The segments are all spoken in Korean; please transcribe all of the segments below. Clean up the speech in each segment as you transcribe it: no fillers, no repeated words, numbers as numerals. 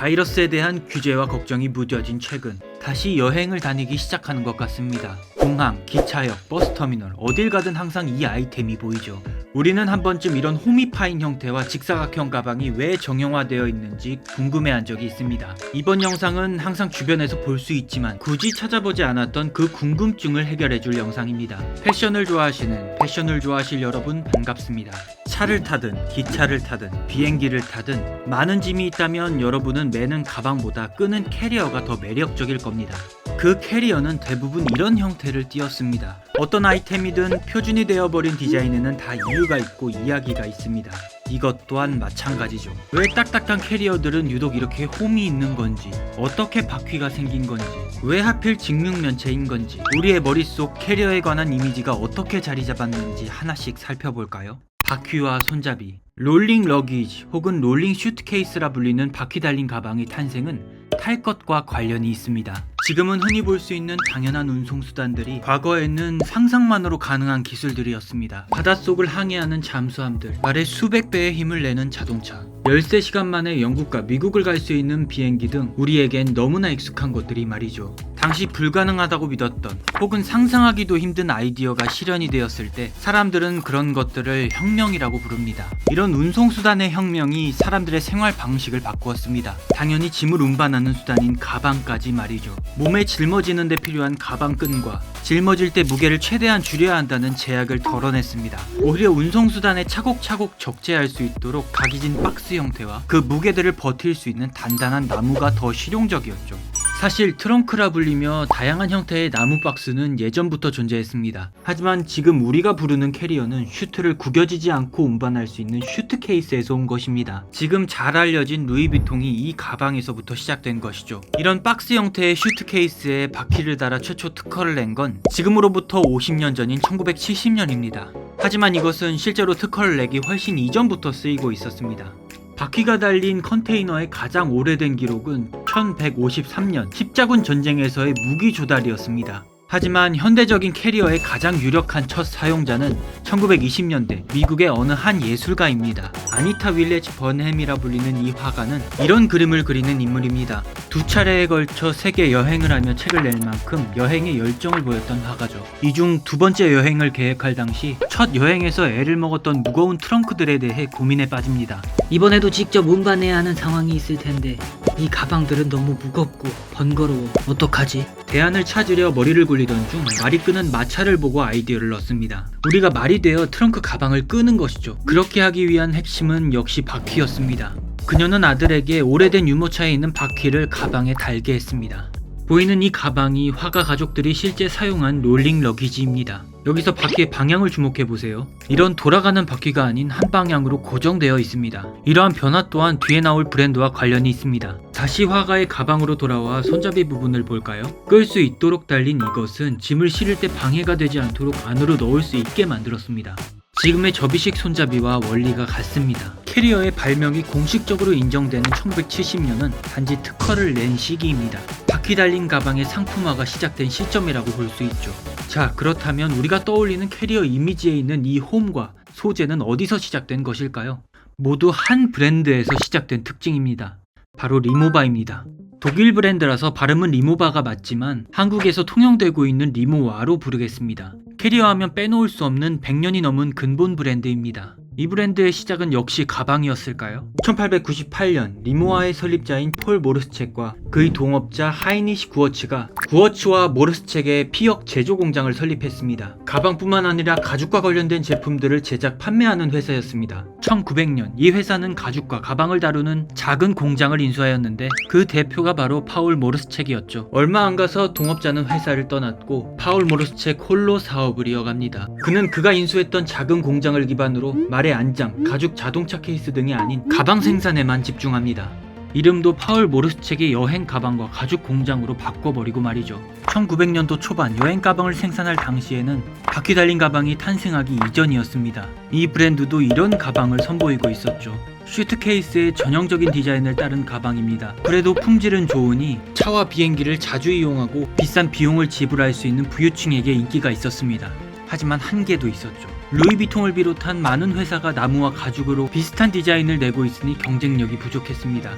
바이러스에 대한 규제와 걱정이 무뎌진 최근 다시 여행을 다니기 시작하는 것 같습니다. 공항, 기차역, 버스터미널 어딜 가든 항상 이 아이템이 보이죠. 우리는 한 번쯤 이런 호미파인 형태와 직사각형 가방이 왜 정형화되어 있는지 궁금해한 적이 있습니다. 이번 영상은 항상 주변에서 볼 수 있지만 굳이 찾아보지 않았던 그 궁금증을 해결해줄 영상입니다. 패션을 좋아하실 여러분 반갑습니다. 차를 타든 기차를 타든 비행기를 타든 많은 짐이 있다면 여러분은 매는 가방보다 끄는 캐리어가 더 매력적일 겁니다. 그 캐리어는 대부분 이런 형태를 띄었습니다. 어떤 아이템이든 표준이 되어버린 디자인에는 다 이유가 있고 이야기가 있습니다. 이것 또한 마찬가지죠. 왜 딱딱한 캐리어들은 유독 이렇게 홈이 있는 건지, 어떻게 바퀴가 생긴 건지, 왜 하필 직육면체인 건지, 우리의 머릿속 캐리어에 관한 이미지가 어떻게 자리 잡았는지 하나씩 살펴볼까요? 바퀴와 손잡이, 롤링 러기지 혹은 롤링 슈트케이스라 불리는 바퀴 달린 가방의 탄생은 탈 것과 관련이 있습니다. 지금은 흔히 볼 수 있는 당연한 운송수단들이 과거에는 상상만으로 가능한 기술들이었습니다. 바닷속을 항해하는 잠수함들, 말의 수백 배의 힘을 내는 자동차, 13시간 만에 영국과 미국을 갈 수 있는 비행기 등 우리에겐 너무나 익숙한 것들이 말이죠. 당시 불가능하다고 믿었던 혹은 상상하기도 힘든 아이디어가 실현이 되었을 때 사람들은 그런 것들을 혁명이라고 부릅니다. 이런 운송수단의 혁명이 사람들의 생활 방식을 바꾸었습니다. 당연히 짐을 운반하는 수단인 가방까지 말이죠. 몸에 짊어지는 데 필요한 가방끈과 짊어질 때 무게를 최대한 줄여야 한다는 제약을 덜어냈습니다. 오히려 운송수단에 차곡차곡 적재할 수 있도록 각이진 박스 형태와 그 무게들을 버틸 수 있는 단단한 나무가 더 실용적이었죠. 사실 트렁크라 불리며 다양한 형태의 나무 박스는 예전부터 존재했습니다. 하지만 지금 우리가 부르는 캐리어는 슈트를 구겨지지 않고 운반할 수 있는 슈트 케이스에서 온 것입니다. 지금 잘 알려진 루이비통이 이 가방에서부터 시작된 것이죠. 이런 박스 형태의 슈트 케이스에 바퀴를 달아 최초 특허를 낸 건 지금으로부터 50년 전인 1970년입니다. 하지만 이것은 실제로 특허를 내기 훨씬 이전부터 쓰이고 있었습니다. 바퀴가 달린 컨테이너의 가장 오래된 기록은 1153년 십자군 전쟁에서의 무기 조달이었습니다. 하지만 현대적인 캐리어의 가장 유력한 첫 사용자는 1920년대 미국의 어느 한 예술가입니다. 아니타 윌레지 번햄이라 불리는 이 화가는 이런 그림을 그리는 인물입니다. 두 차례에 걸쳐 세계 여행을 하며 책을 낼 만큼 여행에 열정을 보였던 화가죠. 이 중 두 번째 여행을 계획할 당시 첫 여행에서 애를 먹었던 무거운 트렁크들에 대해 고민에 빠집니다. 이번에도 직접 운반해야 하는 상황이 있을 텐데 이 가방들은 너무 무겁고 번거로워. 어떡하지? 대안을 찾으려 머리를 굴리던 중 말이 끄는 마차를 보고 아이디어를 넣습니다. 우리가 말이 되어 트렁크 가방을 끄는 것이죠. 그렇게 하기 위한 핵심은 역시 바퀴였습니다. 그녀는 아들에게 오래된 유모차에 있는 바퀴를 가방에 달게 했습니다. 보이는 이 가방이 화가 가족들이 실제 사용한 롤링 러기지입니다. 여기서 바퀴의 방향을 주목해보세요. 이런 돌아가는 바퀴가 아닌 한 방향으로 고정되어 있습니다. 이러한 변화 또한 뒤에 나올 브랜드와 관련이 있습니다. 다시 화가의 가방으로 돌아와 손잡이 부분을 볼까요? 끌 수 있도록 달린 이것은 짐을 실을 때 방해가 되지 않도록 안으로 넣을 수 있게 만들었습니다. 지금의 접이식 손잡이와 원리가 같습니다. 캐리어의 발명이 공식적으로 인정되는 1970년은 단지 특허를 낸 시기입니다. 바퀴 달린 가방의 상품화가 시작된 시점이라고 볼 수 있죠. 자, 그렇다면 우리가 떠올리는 캐리어 이미지에 있는 이 홈과 소재는 어디서 시작된 것일까요? 모두 한 브랜드에서 시작된 특징입니다. 바로 리모바입니다. 독일 브랜드라서 발음은 리모바가 맞지만 한국에서 통용되고 있는 리모와로 부르겠습니다. 캐리어하면 빼놓을 수 없는 100년이 넘은 근본 브랜드입니다. 이 브랜드의 시작은 역시 가방이었을까요? 1898년 리모아의 설립자인 폴 모르스책과 그의 동업자 하이니시 구어츠가 구어츠와 모르스책의 피역 제조 공장을 설립했습니다. 가방뿐만 아니라 가죽과 관련된 제품들을 제작 판매하는 회사였습니다. 1900년 이 회사는 가죽과 가방을 다루는 작은 공장을 인수하였는데 그 대표가 바로 파울 모르스책이었죠. 얼마 안 가서 동업자는 회사를 떠났고 파울 모르스책 홀로 사업을 이어갑니다. 그는 그가 인수했던 작은 공장을 기반으로 말의 안장, 가죽 자동차 케이스 등이 아닌 가방 생산에만 집중합니다. 이름도 파울 모르스책의 여행 가방과 가죽 공장으로 바꿔버리고 말이죠. 1900년도 초반 여행 가방을 생산할 당시에는 바퀴 달린 가방이 탄생하기 이전이었습니다. 이 브랜드도 이런 가방을 선보이고 있었죠. 슈트케이스의 전형적인 디자인을 따른 가방입니다. 그래도 품질은 좋으니 차와 비행기를 자주 이용하고 비싼 비용을 지불할 수 있는 부유층에게 인기가 있었습니다. 하지만 한계도 있었죠. 루이비통을 비롯한 많은 회사가 나무와 가죽으로 비슷한 디자인을 내고 있으니 경쟁력이 부족했습니다.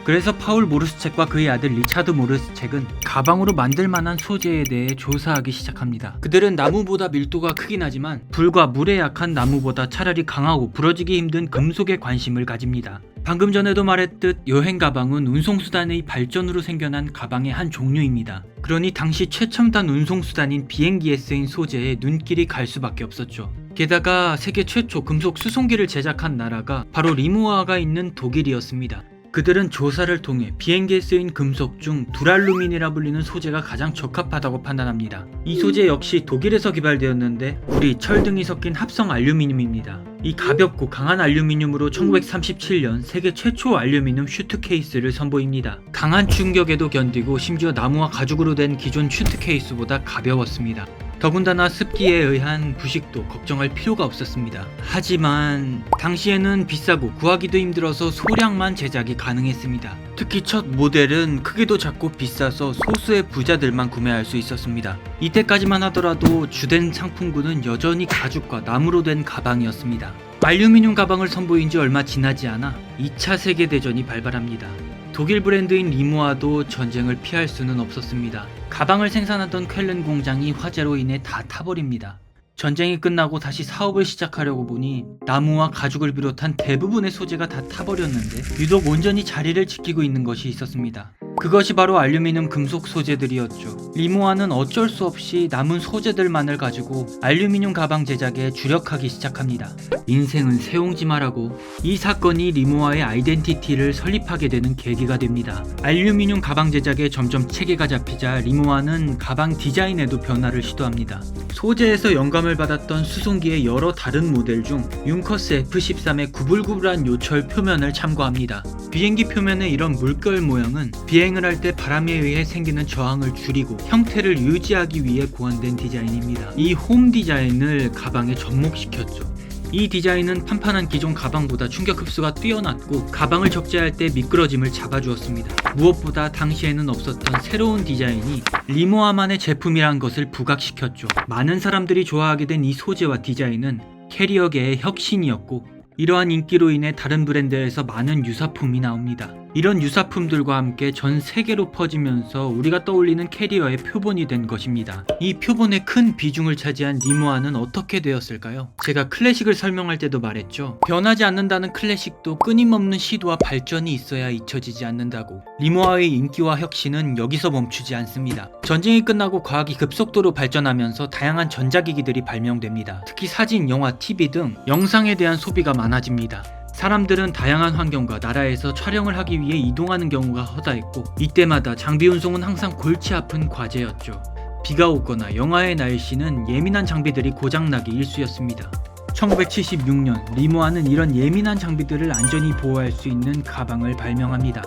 그래서 파울 모르스책과 그의 아들 리차드 모르스책은 가방으로 만들 만한 소재에 대해 조사하기 시작합니다. 그들은 나무보다 밀도가 크긴 하지만 불과 물에 약한 나무보다 차라리 강하고 부러지기 힘든 금속에 관심을 가집니다. 방금 전에도 말했듯 여행 가방은 운송수단의 발전으로 생겨난 가방의 한 종류입니다. 그러니 당시 최첨단 운송수단인 비행기에 쓰인 소재에 눈길이 갈 수밖에 없었죠. 게다가 세계 최초 금속 수송기를 제작한 나라가 바로 리모아가 있는 독일이었습니다. 그들은 조사를 통해 비행기에 쓰인 금속 중 두랄루민이라 불리는 소재가 가장 적합하다고 판단합니다. 이 소재 역시 독일에서 개발되었는데 구리, 철 등이 섞인 합성 알루미늄입니다. 이 가볍고 강한 알루미늄으로 1937년 세계 최초 알루미늄 슈트 케이스를 선보입니다. 강한 충격에도 견디고 심지어 나무와 가죽으로 된 기존 슈트 케이스보다 가벼웠습니다. 더군다나 습기에 의한 부식도 걱정할 필요가 없었습니다. 하지만 당시에는 비싸고 구하기도 힘들어서 소량만 제작이 가능했습니다. 특히 첫 모델은 크기도 작고 비싸서 소수의 부자들만 구매할 수 있었습니다. 이때까지만 하더라도 주된 상품군은 여전히 가죽과 나무로 된 가방이었습니다. 알루미늄 가방을 선보인 지 얼마 지나지 않아 2차 세계대전이 발발합니다. 독일 브랜드인 리모아도 전쟁을 피할 수는 없었습니다. 가방을 생산하던 쾰른 공장이 화재로 인해 다 타버립니다. 전쟁이 끝나고 다시 사업을 시작하려고 보니 나무와 가죽을 비롯한 대부분의 소재가 다 타버렸는데 유독 온전히 자리를 지키고 있는 것이 있었습니다. 그것이 바로 알루미늄 금속 소재들이었죠. 리모아는 어쩔 수 없이 남은 소재들만을 가지고 알루미늄 가방 제작에 주력하기 시작합니다. 인생은 새옹지마라고 이 사건이 리모아의 아이덴티티를 설립하게 되는 계기가 됩니다. 알루미늄 가방 제작에 점점 체계가 잡히자 리모아는 가방 디자인에도 변화를 시도합니다. 소재에서 영감을 받았던 수송기의 여러 다른 모델 중 융커스 F-13의 구불구불한 요철 표면을 참고합니다. 비행기 표면의 이런 물결 모양은 비행을 할 때 바람에 의해 생기는 저항을 줄이고 형태를 유지하기 위해 고안된 디자인입니다. 이 홈 디자인을 가방에 접목시켰죠. 이 디자인은 판판한 기존 가방보다 충격 흡수가 뛰어났고 가방을 적재할 때 미끄러짐을 잡아주었습니다. 무엇보다 당시에는 없었던 새로운 디자인이 리모아만의 제품이란 것을 부각시켰죠. 많은 사람들이 좋아하게 된 이 소재와 디자인은 캐리어계의 혁신이었고 이러한 인기로 인해 다른 브랜드에서 많은 유사품이 나옵니다. 이런 유사품들과 함께 전 세계로 퍼지면서 우리가 떠올리는 캐리어의 표본이 된 것입니다. 이 표본의 큰 비중을 차지한 리모아는 어떻게 되었을까요? 제가 클래식을 설명할 때도 말했죠. 변하지 않는다는 클래식도 끊임없는 시도와 발전이 있어야 잊혀지지 않는다고. 리모아의 인기와 혁신은 여기서 멈추지 않습니다. 전쟁이 끝나고 과학이 급속도로 발전하면서 다양한 전자기기들이 발명됩니다. 특히 사진, 영화, TV 등 영상에 대한 소비가 많아집니다. 사람들은 다양한 환경과 나라에서 촬영을 하기 위해 이동하는 경우가 허다했고 이때마다 장비 운송은 항상 골치 아픈 과제였죠. 비가 오거나 영하의 날씨는 예민한 장비들이 고장나기 일쑤였습니다. 1976년 리모아는 이런 예민한 장비들을 안전히 보호할 수 있는 가방을 발명합니다.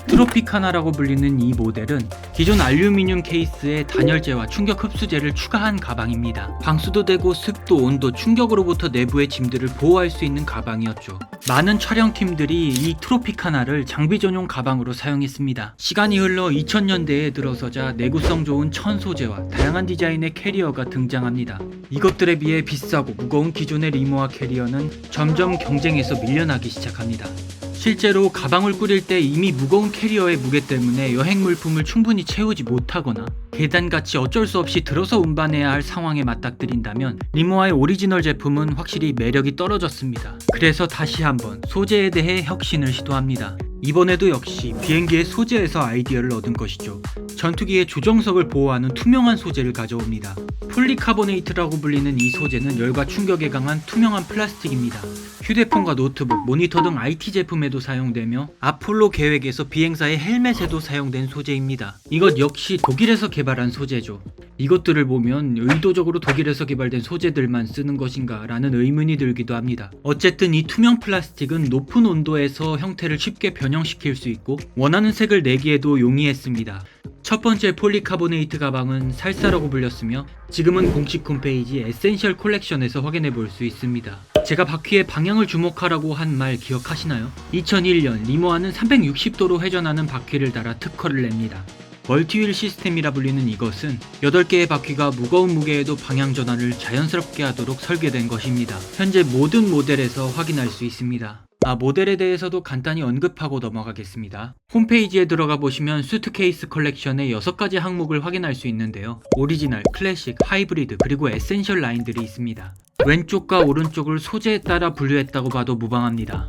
트로피카나라고 불리는 이 모델은 기존 알루미늄 케이스에 단열재와 충격 흡수재를 추가한 가방입니다. 방수도 되고 습도, 온도, 충격으로부터 내부의 짐들을 보호할 수 있는 가방이었죠. 많은 촬영팀들이 이 트로피카나를 장비 전용 가방으로 사용했습니다. 시간이 흘러 2000년대에 들어서자 내구성 좋은 천 소재와 다양한 디자인의 캐리어가 등장합니다. 이것들에 비해 비싸고 무거운 기존의 리모아 캐리어는 점점 경쟁에서 밀려나기 시작합니다. 실제로 가방을 꾸릴 때 이미 무거운 캐리어의 무게 때문에 여행 물품을 충분히 채우지 못하거나 계단같이 어쩔 수 없이 들어서 운반해야 할 상황에 맞닥뜨린다면 리모아의 오리지널 제품은 확실히 매력이 떨어졌습니다. 그래서 다시 한번 소재에 대해 혁신을 시도합니다. 이번에도 역시 비행기의 소재에서 아이디어를 얻은 것이죠. 전투기의 조정석을 보호하는 투명한 소재를 가져옵니다. 폴리카보네이트라고 불리는 이 소재는 열과 충격에 강한 투명한 플라스틱입니다. 휴대폰과 노트북, 모니터 등 IT 제품에도 사용되며 아폴로 계획에서 비행사의 헬멧에도 사용된 소재입니다. 이것 역시 독일에서 개발한 소재죠. 이것들을 보면 의도적으로 독일에서 개발된 소재들만 쓰는 것인가 라는 의문이 들기도 합니다. 어쨌든 이 투명 플라스틱은 높은 온도에서 형태를 쉽게 변형시킬 수 있고 원하는 색을 내기에도 용이했습니다. 첫 번째 폴리카보네이트 가방은 살사라고 불렸으며 지금은 공식 홈페이지 에센셜 콜렉션에서 확인해 볼 수 있습니다. 제가 바퀴의 방향을 주목하라고 한 말 기억하시나요? 2001년 리모아는 360도로 회전하는 바퀴를 달아 특허를 냅니다. 멀티휠 시스템이라 불리는 이것은 8개의 바퀴가 무거운 무게에도 방향 전환을 자연스럽게 하도록 설계된 것입니다. 현재 모든 모델에서 확인할 수 있습니다. 모델에 대해서도 간단히 언급하고 넘어가겠습니다. 홈페이지에 들어가 보시면 수트케이스 컬렉션의 6가지 항목을 확인할 수 있는데요. 오리지널, 클래식, 하이브리드, 그리고 에센셜 라인들이 있습니다. 왼쪽과 오른쪽을 소재에 따라 분류했다고 봐도 무방합니다.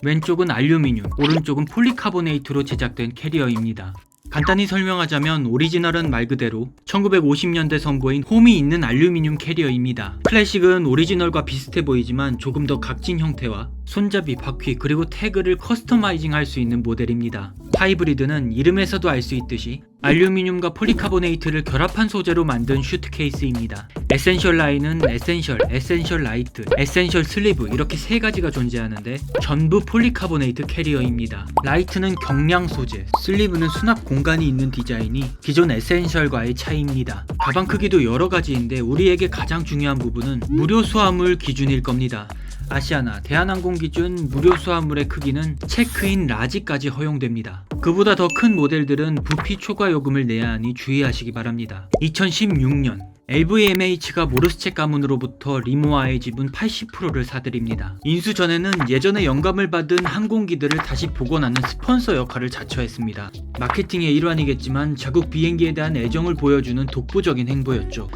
왼쪽은 알루미늄, 오른쪽은 폴리카보네이트로 제작된 캐리어입니다. 간단히 설명하자면 오리지널은 말 그대로 1950년대 선보인 홈이 있는 알루미늄 캐리어입니다. 클래식은 오리지널과 비슷해 보이지만 조금 더 각진 형태와 손잡이, 바퀴, 그리고 태그를 커스터마이징 할 수 있는 모델입니다. 하이브리드는 이름에서도 알 수 있듯이 알루미늄과 폴리카보네이트를 결합한 소재로 만든 슈트케이스입니다. 에센셜 라인은 에센셜 라이트, 에센셜 슬리브 이렇게 3가지가 존재하는데 전부 폴리카보네이트 캐리어입니다. 라이트는 경량 소재, 슬리브는 수납 공간이 있는 디자인이 기존 에센셜과의 차이입니다. 가방 크기도 여러 가지인데 우리에게 가장 중요한 부분은 무료 수화물 기준일 겁니다. 아시아나, 대한항공 기준 무료 수화물의 크기는 체크인 라지까지 허용됩니다. 그보다 더 큰 모델들은 부피 초과 요금을 내야 하니 주의하시기 바랍니다. 2016년 LVMH가 모르스책 가문으로부터 리모아의 지분 80%를 사들입니다. 인수 전에는 예전에 영감을 받은 항공기들을 다시 복원하는 스폰서 역할을 자처했습니다. 마케팅의 일환이겠지만 자국 비행기에 대한 애정을 보여주는 독보적인 행보였죠.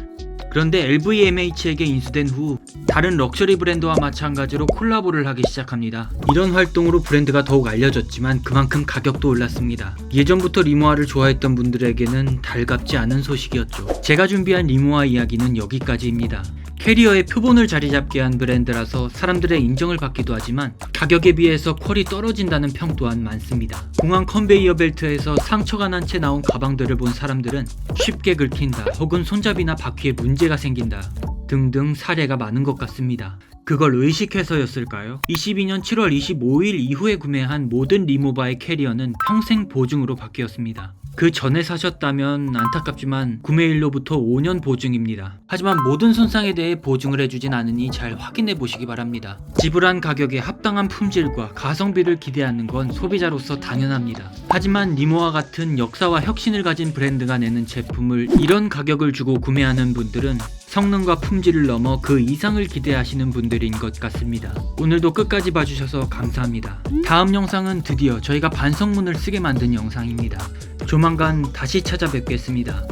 그런데 LVMH에게 인수된 후 다른 럭셔리 브랜드와 마찬가지로 콜라보를 하기 시작합니다. 이런 활동으로 브랜드가 더욱 알려졌지만 그만큼 가격도 올랐습니다. 예전부터 리모아를 좋아했던 분들에게는 달갑지 않은 소식이었죠. 제가 준비한 리모아 이야기는 여기까지입니다. 캐리어의 표본을 자리잡게 한 브랜드라서 사람들의 인정을 받기도 하지만 가격에 비해서 퀄이 떨어진다는 평 또한 많습니다. 공항 컨베이어 벨트에서 상처가 난 채 나온 가방들을 본 사람들은 쉽게 긁힌다, 혹은 손잡이나 바퀴에 문제가 생긴다 등등 사례가 많은 것 같습니다. 그걸 의식해서였을까요? 22년 7월 25일 이후에 구매한 모든 리모바의 캐리어는 평생 보증으로 바뀌었습니다. 그 전에 사셨다면 안타깝지만 구매일로부터 5년 보증입니다. 하지만 모든 손상에 대해 보증을 해주진 않으니 잘 확인해 보시기 바랍니다. 지불한 가격에 합당한 품질과 가성비를 기대하는 건 소비자로서 당연합니다. 하지만 리모아 같은 역사와 혁신을 가진 브랜드가 내는 제품을 이런 가격을 주고 구매하는 분들은 성능과 품질을 넘어 그 이상을 기대하시는 분들인 것 같습니다. 오늘도 끝까지 봐주셔서 감사합니다. 다음 영상은 드디어 저희가 반성문을 쓰게 만든 영상입니다. 조만간 다시 찾아뵙겠습니다.